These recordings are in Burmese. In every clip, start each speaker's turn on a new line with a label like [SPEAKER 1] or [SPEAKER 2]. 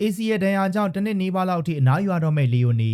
[SPEAKER 1] AC ရဲ့ဒဏ်ရာကြောင့်တစ်နှစ်နီးပါးလောက်အထိအနားယူရတော့မဲ့လီယိုနီ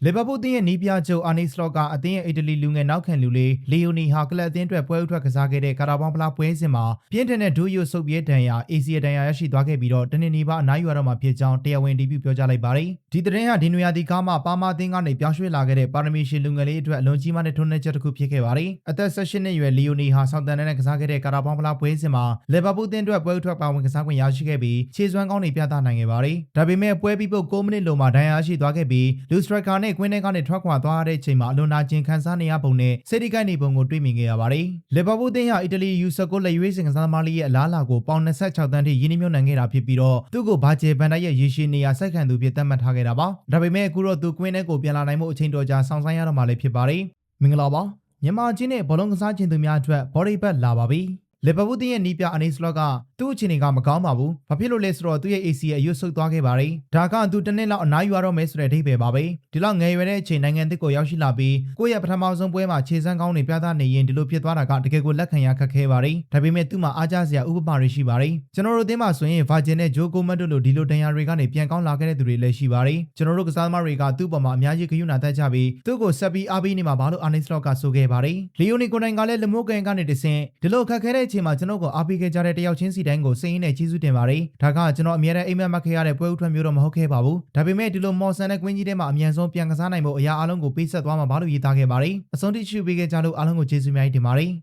[SPEAKER 1] လီဗာပူးအသင်းရဲ့နီးပြချုပ်အာနီစလော့ကအသင်းရဲ့အီတလီလူငယ်နောက်ခံလူလေးလီယိုနီဟာကလပ်အသင်းအတွက်ပွဲဥထွက်ကစားခဲ့တဲ့ကာတာဘောင်းဖလားပွဲစဉ်မှာပြင်းထန်တဲ့ဒူးယိုဆုပ်ပြဲဒဏ်ရာ AC ရဲ့ဒဏ်ရာရရှိသွားခဲ့ပြီးတော့တစ်နှစ်နီးပါးအနားယူရတော့မှာဖြစ်ကြောင်းတရားဝင်အတည်ပြုပြောကြားလိုက်ပါတယ်ဒီသတင်းဟာဒီနွေရာသီကားမှာပါမာအသင်းကနေပြောင်းရွှေ့လာခဲ့တဲ့ပါရမီရှင်လူငယ်လေးအတွက်အလွန်ကြီးမားတဲ့ထိုးနှက်ချက်တစ်ခုဖြစ်ခဲ့ပါတယ်အသက်18နှစ်အရွယ်လီယိုနီဟာဆောက်တန်နဲ့ကစားခဲ့တဲ့ကာတာဘောင်းဖလားပွဲစဉ်မှာလီဗာပူးအသင်းအတွက်ပွဲဥထွက်ပါဝင်ကစားခွင့်ရရှိခဲ့ပြီးခြေစွမ်းကောင်းတွေပြသနိုင်ခဲ့ပါတယ်ဒါပေမဲ့ပွဲပြီးပုတ်9မိနစ်လုံးမှာဒဏ်ရာရှိသွားခဲ့ပြီးလူစထရိုက်ကာနဲ့ကွင်းထဲကနေထွက်ခွာသွားတဲ့အချိန်မှာအလွန်နာကျင်ခံစားနေရပုံနဲ့စိတ်ထိခိုက်နေပုံကိုတွေ့မြင်ခဲ့ရပါတယ်လီဗာပူးအသင်းဟာအီတလီယူဆက်ကိုလက်ရွေးစင်ကစားသမားလေးရဲ့အလားအလာကိုပေါင်26တန်းထိရင်းနှီးမြှုပ်နှံခဲ့တာဖြစ်ပြီးတော့သူ့ကိုဘာဂျယ်ဘန်ဒိုက်ရဲ့ရေရှည်နေရာစိုက်ခံသူဖြစ်သတ်မှတ်ထားခဲ့တာပါဒါပေမဲ့အခုတော့သူကွင်းထဲကိုပြန်လာနိုင်မှုအချိန်တော်ကြာစောင့်ဆိုင်းရတော့မှလည်းဖြစ်ပါတယ်မင်္ဂလာပါမြန်မာချင်းနဲ့ဘောလုံးကစားခြင်းသူများအတွက်ဘော်ဒီဘက်လာပါပြီလီဗာပူးအသင်းရဲ့နီးပြအာနီစလော့ကသူ့အခြေအနေကမကောင်းပါဘူး။ဘာဖြစ်လို့လဲဆိုတော့သူ့ရဲ့ AC ရဲ့အရွတ်ဆုပ်သွားခဲ့ပါတယ်။ဒါကသူတစ်နှစ်လောက်အနားယူရတော့မယ်ဆိုတဲ့အဓိပ္ပာယ်ပါပဲ။ဒီလောက်ငယ်ရွယ်တဲ့အချိန်နိုင်ငံသစ်ကိုရောက်ရှိလာပြီးကိုယ့်ရဲ့ပထမဆုံးပွဲမှာခြေစမ်းကောင်းတွေပြသနေရင်ဒီလိုဖြစ်သွားတာကတကယ်ကိုလက်ခံရခက်ခဲပါတယ်။ဒါပေမဲ့သူ့မှာအားကျစရာဥပမာတွေရှိပါတယ်။ကျွန်တော်တို့အသင်းမှာဆိုရင်ဗာဂျင်နဲ့ဂျိုကိုမတ်တို့လိုဒီလိုဒဏ်ရာတွေကနေပြန်ကောင်းလာခဲ့တဲ့သူတွေလည်းရှိပါတယ်။ကျွန်တော်တို့ကစားသမားတွေကသူ့ပေါ်မှာအများကြီးဂရုဏာသက်ကြပြီးသူ့ကိုဆက်ပြီးအားပေးနေမှာပါလို့အာနီစလော့ကဆိုခဲ့ပါတယ်။လီယိုနီကိုနိုင်ကလည်းလက်မိုးကန်ကနေတဆင့်ဒီလိုခက်ခဲတဲ့အချိန်မှာကျွန်တော်ကိုအားပေးခဲ့ကြတဲ့တယောက်ချင်းစီတိုင်းကိုစိတ်ရင်းနဲ့ကျေးဇူးတင်ပါတယ်။ဒါကကျွန်တော်အမြဲတမ်းအိမ်မက်မှတ်ခဲ့ရတဲ့ပွဲဥထွက်မျိုးတော့မဟုတ်ခဲ့ပါဘူး။ဒါပေမဲ့ဒီလိုမော်ဆန်တဲ့ကွင်းကြီးထဲမှာအမြန်ဆုံးပြန်ကစားနိုင်ဖို့အရာအလုံးကိုပေးဆက်သွားမှာပါလို့ရည်သားခဲ့ပါတယ်။အဆုံးထိရှုပေးခဲ့ကြလို့အားလုံးကိုကျေးဇူးများတင်ပါတယ်။